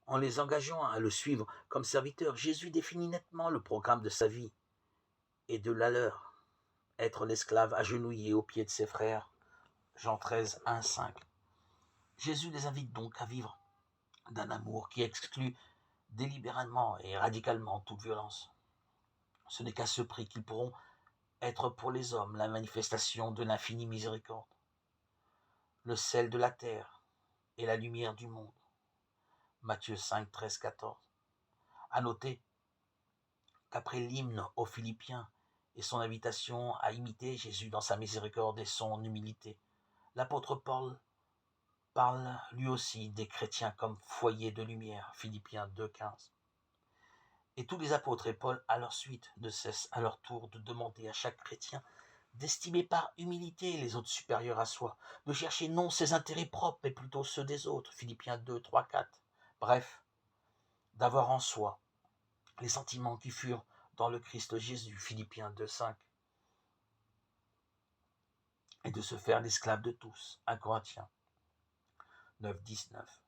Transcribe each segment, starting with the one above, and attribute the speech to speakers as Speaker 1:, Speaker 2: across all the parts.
Speaker 1: En les engageant à le suivre comme serviteur, Jésus définit nettement le programme de sa vie et de la leur. Être l'esclave agenouillé aux pieds de ses frères. Jean 13, 1, 5. Jésus les invite donc à vivre d'un amour qui exclut délibérément et radicalement toute violence. Ce n'est qu'à ce prix qu'ils pourront être pour les hommes la manifestation de l'infinie miséricorde, le sel de la terre et la lumière du monde. Matthieu 5, 13, 14. À noter qu'après l'hymne aux Philippiens et son invitation à imiter Jésus dans sa miséricorde et son humilité, l'apôtre Paul parle lui aussi des chrétiens comme foyer de lumière, Philippiens 2, 15. Et tous les apôtres et Paul, à leur suite, ne cessent à leur tour de demander à chaque chrétien d'estimer par humilité les autres supérieurs à soi, de chercher non ses intérêts propres, mais plutôt ceux des autres, Philippiens 2, 3, 4. Bref, d'avoir en soi les sentiments qui furent dans le Christ Jésus, Philippiens 2, 5, et de se faire l'esclave de tous, 1 Corinthiens 9, 19.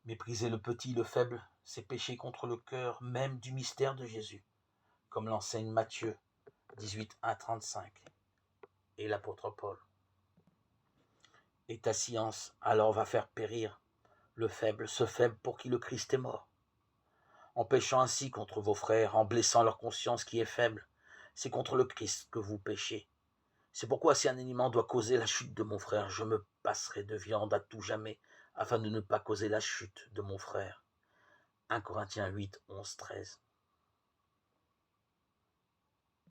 Speaker 1: Mépriser le petit, le faible, c'est pécher contre le cœur même du mystère de Jésus, comme l'enseigne Matthieu 18, 1, 35 et l'apôtre Paul. Et ta science alors va faire périr le faible, ce faible pour qui le Christ est mort. En péchant ainsi contre vos frères, en blessant leur conscience qui est faible, c'est contre le Christ que vous péchez. C'est pourquoi si un aliment doit causer la chute de mon frère, je me passerai de viande à tout jamais, afin de ne pas causer la chute de mon frère. 1 Corinthiens 8, 11, 13.